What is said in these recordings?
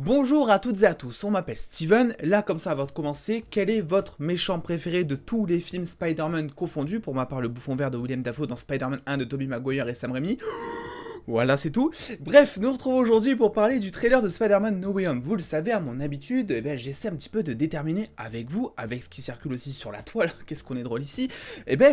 Bonjour à toutes et à tous, on m'appelle Steven. Là, comme ça, avant de commencer, quel est votre méchant préféré de tous les films Spider-Man confondus? Pour ma part, le bouffon vert de William Dafoe dans Spider-Man 1 de Tobey Maguire et Sam Raimi. Voilà, c'est tout. Bref, nous retrouvons aujourd'hui pour parler du trailer de Spider-Man No Way Home. Vous le savez, à mon habitude, j'essaie un petit peu de déterminer avec vous, avec ce qui circule aussi sur la toile, qu'est-ce qu'on est drôle ici,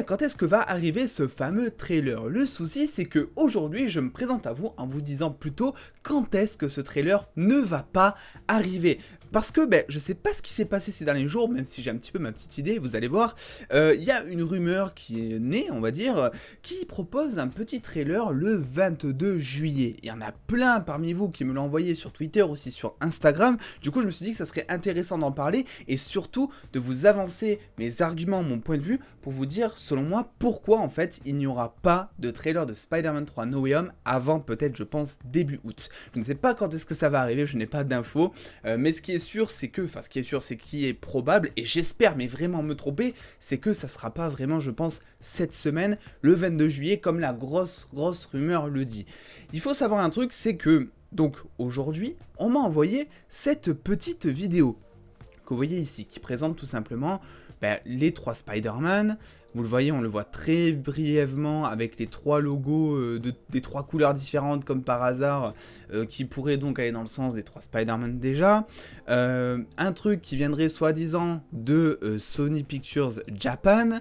quand est-ce que va arriver ce fameux trailer. Le souci, c'est que aujourd'hui, je me présente à vous en vous disant plutôt quand est-ce que ce trailer ne va pas arriver. Parce que je sais pas ce qui s'est passé ces derniers jours, même si j'ai un petit peu ma petite idée, vous allez voir. Il y a une rumeur qui est née, on va dire, qui propose un petit trailer le 22 juillet. Il y en a plein parmi vous qui me l'ont envoyé sur Twitter, aussi sur Instagram. Du coup, je me suis dit que ça serait intéressant d'en parler et surtout de vous avancer mes arguments, mon point de vue, pour vous dire, selon moi, pourquoi en fait il n'y aura pas de trailer de Spider-Man 3 No Way Home avant peut-être, je pense, début août. Je ne sais pas quand est-ce que ça va arriver, je n'ai pas d'infos, mais ce qui est sûr, c'est que, enfin ce qui est sûr, c'est qui est probable, et j'espère, mais vraiment me tromper, c'est que ça sera pas vraiment, je pense, cette semaine, le 22 juillet, comme la grosse rumeur le dit. Il faut savoir un truc, c'est que, donc aujourd'hui, on m'a envoyé cette petite vidéo, que vous voyez ici, qui présente tout simplement les 3 Spider-Man. Vous le voyez, on le voit très brièvement avec les 3 logos des 3 couleurs différentes comme par hasard, qui pourraient donc aller dans le sens des 3 Spider-Man déjà. Un truc qui viendrait soi-disant de Sony Pictures Japan.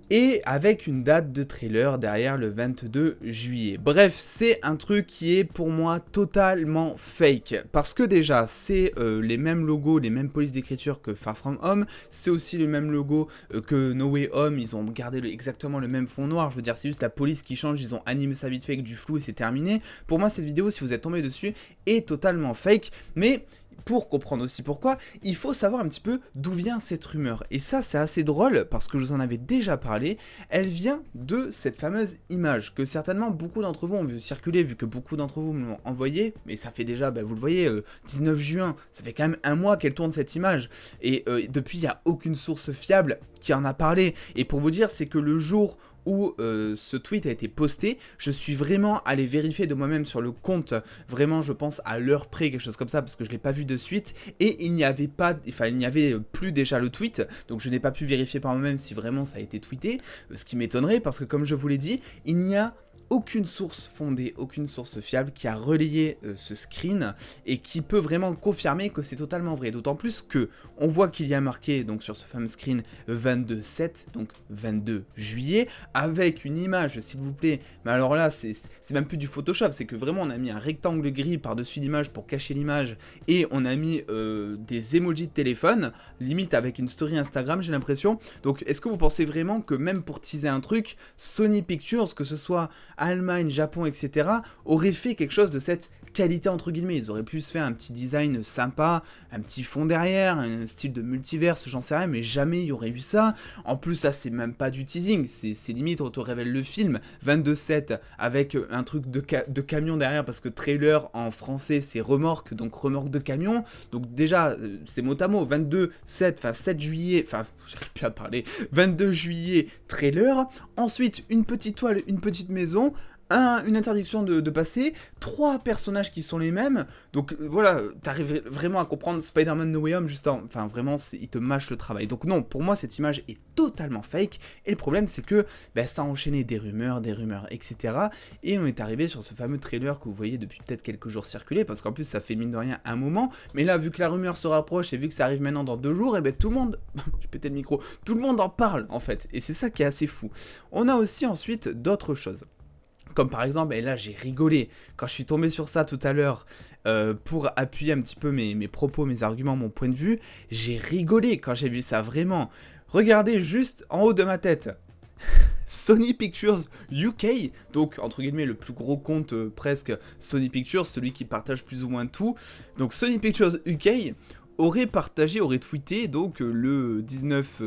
Et avec une date de trailer derrière le 22 juillet. Bref, c'est un truc qui est pour moi totalement fake. Parce que déjà, c'est les mêmes logos, les mêmes polices d'écriture que Far From Home. C'est aussi le même logo que No Way Home. Ils ont gardé exactement le même fond noir. Je veux dire, c'est juste la police qui change. Ils ont animé ça vite fait avec du flou et c'est terminé. Pour moi, cette vidéo, si vous êtes tombé dessus, est totalement fake. Mais pour comprendre aussi pourquoi, il faut savoir un petit peu d'où vient cette rumeur. Et ça, c'est assez drôle, parce que je vous en avais déjà parlé, elle vient de cette fameuse image, que certainement beaucoup d'entre vous ont vu circuler, vu que beaucoup d'entre vous me l'ont envoyé, mais ça fait déjà, vous le voyez, 19 juin, ça fait quand même un mois qu'elle tourne cette image, et depuis, il n'y a aucune source fiable qui en a parlé. Et pour vous dire, c'est que le jour où ce tweet a été posté, je suis vraiment allé vérifier de moi-même sur le compte, vraiment je pense à l'heure près, quelque chose comme ça, parce que je ne l'ai pas vu de suite, et il n'y avait plus déjà le tweet, donc je n'ai pas pu vérifier par moi-même si vraiment ça a été tweeté, ce qui m'étonnerait, parce que comme je vous l'ai dit, il n'y a aucune source fondée, aucune source fiable qui a relayé ce screen et qui peut vraiment confirmer que c'est totalement vrai. D'autant plus que on voit qu'il y a marqué donc sur ce fameux screen 22/7, donc 22 juillet, avec une image s'il vous plaît. Mais alors là c'est même plus du Photoshop, c'est que vraiment on a mis un rectangle gris par-dessus l'image pour cacher l'image et on a mis des emojis de téléphone, limite avec une story Instagram j'ai l'impression. Donc est-ce que vous pensez vraiment que même pour teaser un truc, Sony Pictures, que ce soit Allemagne, Japon, etc., auraient fait quelque chose de cette qualité entre guillemets? Ils auraient pu se faire un petit design sympa, un petit fond derrière, un style de multiverse, j'en sais rien, mais jamais il y aurait eu ça. En plus, ça c'est même pas du teasing, c'est limite on te révèle le film 22/7 avec un truc de camion derrière, parce que trailer en français c'est remorque, donc remorque de camion. Donc déjà, c'est mot à mot, 22/7, enfin 7 juillet, enfin j'arrive plus à parler, 22 juillet trailer. Ensuite, une petite toile, une petite maison, une interdiction de passer, 3 personnages qui sont les mêmes, donc voilà, t'arrives vraiment à comprendre Spider-Man No Way Home juste en... Enfin vraiment, il te mâche le travail. Donc non, pour moi cette image est totalement fake, et le problème c'est que ça a enchaîné des rumeurs, etc. Et on est arrivé sur ce fameux trailer que vous voyez depuis peut-être quelques jours circuler, parce qu'en plus ça fait mine de rien un moment, mais là vu que la rumeur se rapproche et vu que ça arrive maintenant dans 2 jours, tout le monde... J'ai pété le micro, tout le monde en parle en fait, et c'est ça qui est assez fou. On a aussi ensuite d'autres choses. Comme par exemple, et là j'ai rigolé, quand je suis tombé sur ça tout à l'heure, pour appuyer un petit peu mes propos, mes arguments, mon point de vue, j'ai rigolé quand j'ai vu ça, vraiment. Regardez juste en haut de ma tête. Sony Pictures UK, donc entre guillemets le plus gros compte presque Sony Pictures, celui qui partage plus ou moins tout. Donc Sony Pictures UK aurait tweeté donc le 19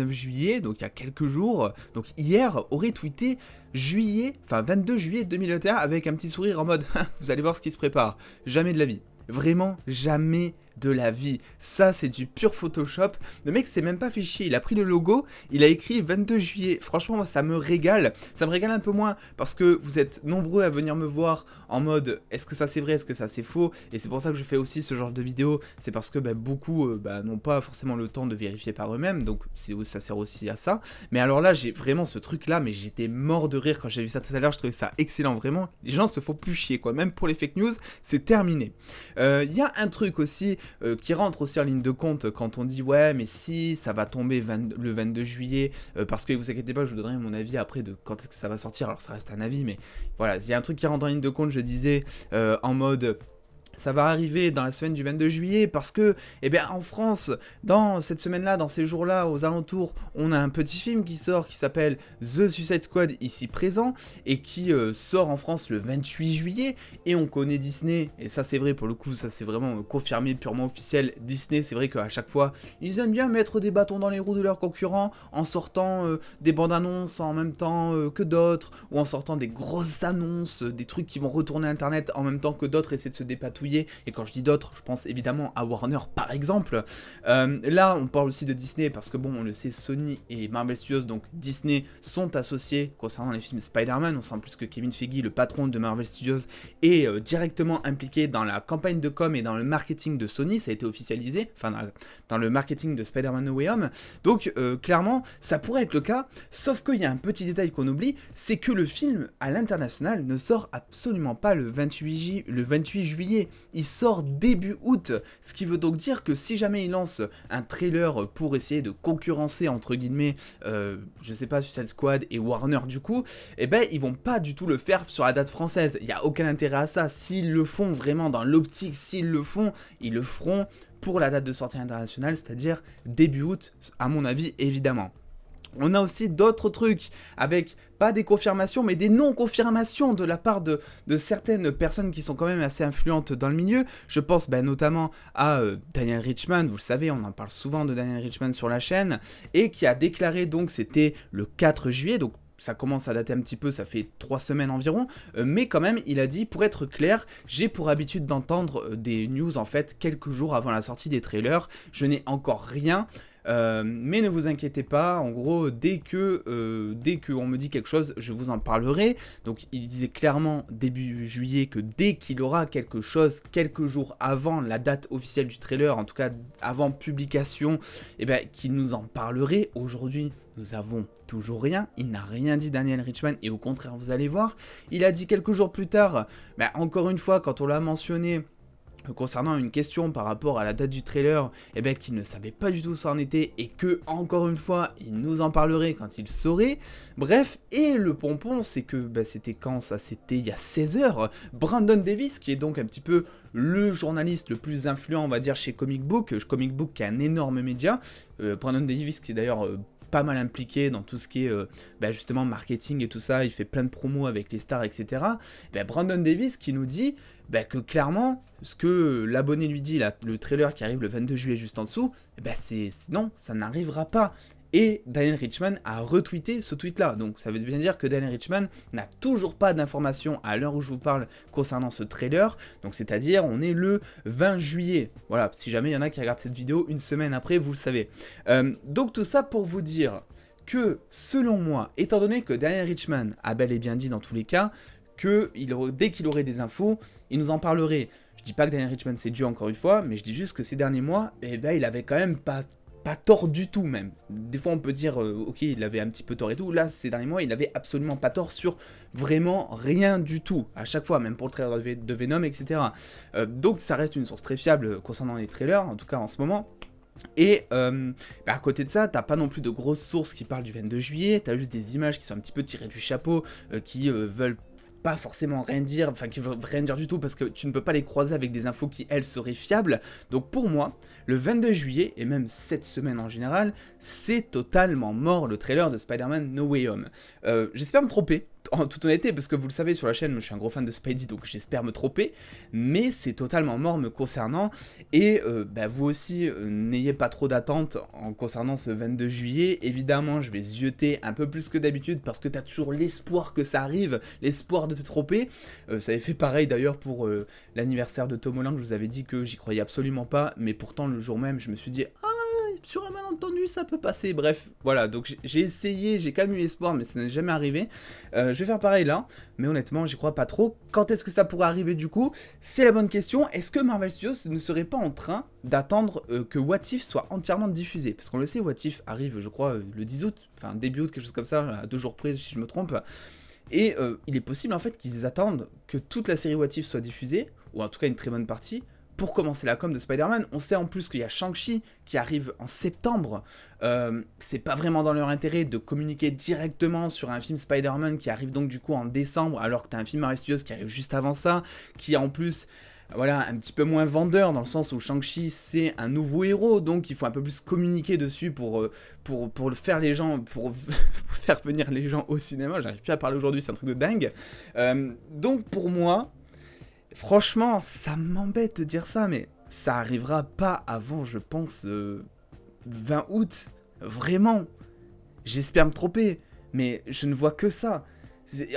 juillet, donc il y a quelques jours, donc hier, aurait tweeté 22 juillet 2021 avec un petit sourire en mode « Vous allez voir ce qui se prépare. » Jamais de la vie. Vraiment, jamais de la vie. Ça, c'est du pur Photoshop. Le mec s'est même pas fait chier. Il a pris le logo, il a écrit 22 juillet. Franchement, moi, ça me régale. Ça me régale un peu moins parce que vous êtes nombreux à venir me voir en mode est-ce que ça c'est vrai, est-ce que ça c'est faux. Et c'est pour ça que je fais aussi ce genre de vidéo. C'est parce que beaucoup n'ont pas forcément le temps de vérifier par eux-mêmes. Donc ça sert aussi à ça. Mais alors là, j'ai vraiment ce truc-là, mais j'étais mort de rire quand j'ai vu ça tout à l'heure. Je trouvais ça excellent, vraiment. Les gens se font plus chier, quoi. Même pour les fake news, c'est terminé. Il y a un truc aussi qui rentre aussi en ligne de compte quand on dit ouais, mais si ça va tomber le 22 juillet, parce que vous inquiétez pas, je vous donnerai mon avis après de quand est-ce que ça va sortir. Alors ça reste un avis, mais voilà, il y a un truc qui rentre en ligne de compte, je disais, en mode. Ça va arriver dans la semaine du 22 juillet parce que, en France, dans cette semaine-là, dans ces jours-là, aux alentours, on a un petit film qui sort qui s'appelle The Suicide Squad, ici présent, et qui sort en France le 28 juillet, et on connaît Disney, et ça c'est vrai pour le coup, ça c'est vraiment confirmé, purement officiel. Disney, c'est vrai qu'à chaque fois, ils aiment bien mettre des bâtons dans les roues de leurs concurrents en sortant des bandes annonces en même temps que d'autres, ou en sortant des grosses annonces, des trucs qui vont retourner Internet en même temps que d'autres essaient de se dépatouiller. Et quand je dis d'autres, je pense évidemment à Warner par exemple. Là, on parle aussi de Disney parce que bon, on le sait, Sony et Marvel Studios, donc Disney, sont associés concernant les films Spider-Man. On sent en plus que Kevin Feige, le patron de Marvel Studios, est directement impliqué dans la campagne de com et dans le marketing de Sony. Ça a été officialisé, enfin dans le marketing de Spider-Man No Way Home. Donc clairement, ça pourrait être le cas, sauf qu'il y a un petit détail qu'on oublie, c'est que le film à l'international ne sort absolument pas le 28 juillet. Il sort début août, ce qui veut donc dire que si jamais il lance un trailer pour essayer de concurrencer entre guillemets, je sais pas, Suicide Squad et Warner du coup, ils vont pas du tout le faire sur la date française. Il y a aucun intérêt à ça. S'ils le font vraiment dans l'optique, s'ils le font, ils le feront pour la date de sortie internationale, c'est-à-dire début août, à mon avis évidemment. On a aussi d'autres trucs avec pas des confirmations mais des non-confirmations de la part de certaines personnes qui sont quand même assez influentes dans le milieu. Je pense notamment à Daniel Richman, vous le savez, on en parle souvent de Daniel Richman sur la chaîne, et qui a déclaré donc, c'était le 4 juillet, donc ça commence à dater un petit peu, ça fait 3 semaines environ, mais quand même, il a dit, pour être clair, j'ai pour habitude d'entendre des news en fait quelques jours avant la sortie des trailers, je n'ai encore rien. Mais ne vous inquiétez pas, en gros, dès que on me dit quelque chose, je vous en parlerai. Donc il disait clairement début juillet que dès qu'il aura quelque chose, quelques jours avant la date officielle du trailer, en tout cas avant publication, qu'il nous en parlerait. Aujourd'hui, nous avons toujours rien, il n'a rien dit Daniel Richman, et au contraire, vous allez voir, il a dit quelques jours plus tard, encore une fois, quand on l'a mentionné, concernant une question par rapport à la date du trailer, qu'il ne savait pas du tout où ça en était et que, encore une fois, il nous en parlerait quand il saurait. Bref, et le pompon, c'est que, c'était quand ça? C'était il y a 16 heures. Brandon Davis, qui est donc un petit peu le journaliste le plus influent, on va dire, chez Comic Book qui est un énorme média. Brandon Davis, qui est d'ailleurs pas mal impliqué dans tout ce qui est justement marketing et tout ça, il fait plein de promos avec les stars, etc. Brandon Davis qui nous dit que clairement, ce que l'abonné lui dit, le trailer qui arrive le 22 juillet juste en dessous, c'est non, ça n'arrivera pas. Et Daniel Richman a retweeté ce tweet-là. Donc ça veut bien dire que Daniel Richman n'a toujours pas d'informations à l'heure où je vous parle concernant ce trailer. Donc c'est-à-dire, on est le 20 juillet. Voilà, si jamais il y en a qui regardent cette vidéo une semaine après, vous le savez. Donc tout ça pour vous dire que, selon moi, étant donné que Daniel Richman a bel et bien dit dans tous les cas, que dès qu'il aurait des infos, il nous en parlerait. Je dis pas que Daniel Richman c'est dû encore une fois, mais je dis juste que ces derniers mois, il avait quand même pas tort du tout même. Des fois on peut dire ok, il avait un petit peu tort et tout, là ces derniers mois il avait absolument pas tort sur vraiment rien du tout, à chaque fois, même pour le trailer de Venom, etc. Donc ça reste une source très fiable concernant les trailers, en tout cas en ce moment. Et à côté de ça, t'as pas non plus de grosses sources qui parlent du 22 juillet, t'as juste des images qui sont un petit peu tirées du chapeau, qui veulent pas forcément rien dire, enfin qui veulent rien dire du tout parce que tu ne peux pas les croiser avec des infos qui elles seraient fiables. Donc pour moi, le 22 juillet et même cette semaine en général, c'est totalement mort le trailer de Spider-Man No Way Home. J'espère me tromper. en toute honnêteté, parce que vous le savez sur la chaîne, je suis un gros fan de Spidey, donc j'espère me tromper, mais c'est totalement mort me concernant, et vous aussi, n'ayez pas trop d'attentes en concernant ce 22 juillet, évidemment je vais zioter un peu plus que d'habitude, parce que t'as toujours l'espoir que ça arrive, l'espoir de te tromper, ça avait fait pareil d'ailleurs pour l'anniversaire de Tom Holland, je vous avais dit que j'y croyais absolument pas, mais pourtant le jour même je me suis dit « Ah, sur un malentendu ça peut passer », bref, voilà, donc j'ai essayé, j'ai quand même eu espoir, mais ça n'est jamais arrivé, je vais faire pareil là, mais honnêtement j'y crois pas trop. Quand est-ce que ça pourrait arriver du coup? C'est la bonne question. Est-ce que Marvel Studios ne serait pas en train d'attendre que What If soit entièrement diffusé? Parce qu'on le sait, What If arrive je crois le 10 août, enfin début août, quelque chose comme ça, à 2 jours près si je me trompe. Et il est possible en fait qu'ils attendent que toute la série What If soit diffusée, ou en tout cas une très bonne partie, pour commencer la com de Spider-Man. On sait en plus qu'il y a Shang-Chi qui arrive en septembre. C'est pas vraiment dans leur intérêt de communiquer directement sur un film Spider-Man qui arrive donc du coup en décembre, alors que t'as un film Marvel Studios qui arrive juste avant ça, qui en plus... Voilà, un petit peu moins vendeur, dans le sens où Shang-Chi c'est un nouveau héros, donc il faut un peu plus communiquer dessus pour le faire les gens, pour faire venir les gens au cinéma. J'arrive plus à parler aujourd'hui, c'est un truc de dingue. Donc pour moi, franchement, ça m'embête de dire ça, mais ça arrivera pas avant, je pense, 20 août. Vraiment. J'espère me tromper, mais je ne vois que ça.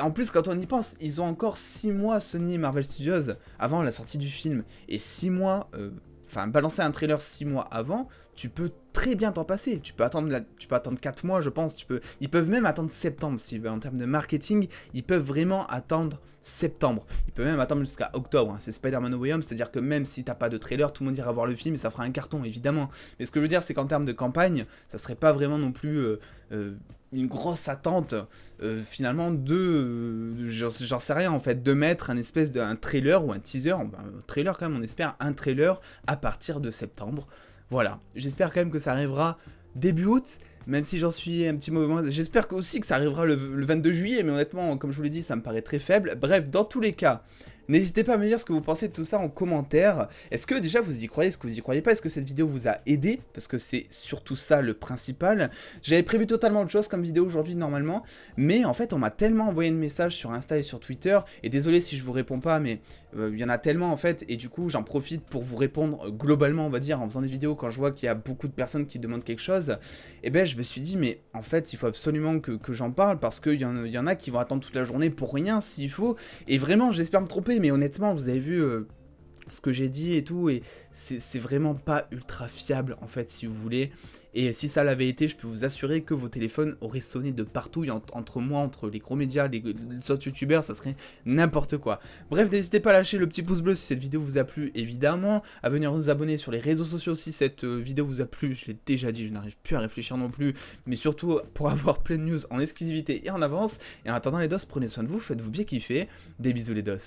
En plus, quand on y pense, ils ont encore 6 mois, Sony et Marvel Studios, avant la sortie du film. Et 6 mois, balancer un trailer 6 mois avant, tu peux très bien t'en passer. Tu peux attendre 4 mois, je pense. Ils peuvent même attendre septembre, en termes de marketing, ils peuvent vraiment attendre septembre. Ils peuvent même attendre jusqu'à octobre. C'est Spider-Man No Way Home, c'est-à-dire que même si t'as pas de trailer, tout le monde ira voir le film et ça fera un carton, évidemment. Mais ce que je veux dire, c'est qu'en termes de campagne, ça serait pas vraiment non plus... une grosse attente finalement j'en sais rien en fait, de mettre un trailer ou un teaser, un trailer quand même, on espère un trailer à partir de septembre. Voilà, j'espère quand même que ça arrivera début août, même si j'en suis un petit moment, j'espère aussi que ça arrivera le 22 juillet, mais honnêtement, comme je vous l'ai dit, ça me paraît très faible. Bref, dans tous les cas, n'hésitez pas à me dire ce que vous pensez de tout ça en commentaire. Est-ce que déjà vous y croyez, est-ce que vous y croyez pas? Est-ce que cette vidéo vous a aidé? Parce que c'est surtout ça le principal. J'avais prévu totalement autre chose comme vidéo aujourd'hui normalement, mais en fait on m'a tellement envoyé de messages sur Insta et sur Twitter, et désolé si je vous réponds pas, mais il y en a tellement en fait, et du coup j'en profite pour vous répondre globalement, on va dire, en faisant des vidéos quand je vois qu'il y a beaucoup de personnes qui demandent quelque chose. Et ben je me suis dit, mais en fait il faut absolument que j'en parle, parce qu'il y en a qui vont attendre toute la journée pour rien s'il faut, et vraiment j'espère me tromper, mais honnêtement vous avez vu ce que j'ai dit et tout, et c'est vraiment pas ultra fiable en fait si vous voulez. Et si ça l'avait été, je peux vous assurer que vos téléphones auraient sonné de partout, entre les gros médias, les autres youtubeurs, ça serait n'importe quoi. Bref, n'hésitez pas à lâcher le petit pouce bleu si cette vidéo vous a plu, évidemment, à venir nous abonner sur les réseaux sociaux si cette vidéo vous a plu, je l'ai déjà dit, je n'arrive plus à réfléchir non plus, mais surtout pour avoir plein de news en exclusivité et en avance. Et en attendant les dos, prenez soin de vous, faites-vous bien kiffer, des bisous les dos.